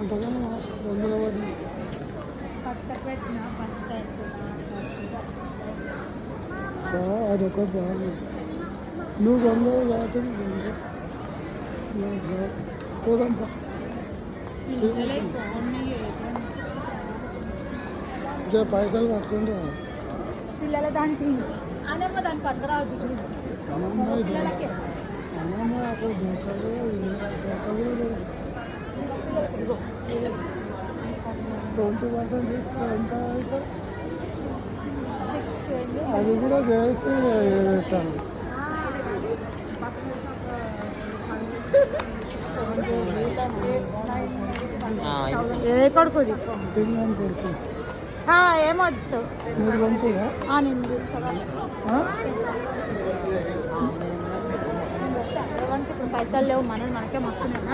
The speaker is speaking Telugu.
అంతకన్నా మాస్క్ 200 పడింది. పెట్టిన ఫస్ట్ అదొకటి రాదు. నువ్వు కొన్నావు కాబట్టి పోదాంపా. పైసలు పట్టుకుంటూ రాదు. పిల్లల దానికి అనమ్మ దాన్ని పట్టుకురావచ్చు చూడు. అమ్మమ్మ అసలు దొరకదు దొరకదు. 20% తీసుకో. ఎంత అయితే అది కూడా చేసి పెట్టాలి. ఏ కొడుకుది తిన్నాను కొడుకు ఏమొద్దు మీరు పంపుగా నేను తీసుకోవాలి. ఇప్పుడు పైసలు లేవు మనకే మస్తున్నాయి.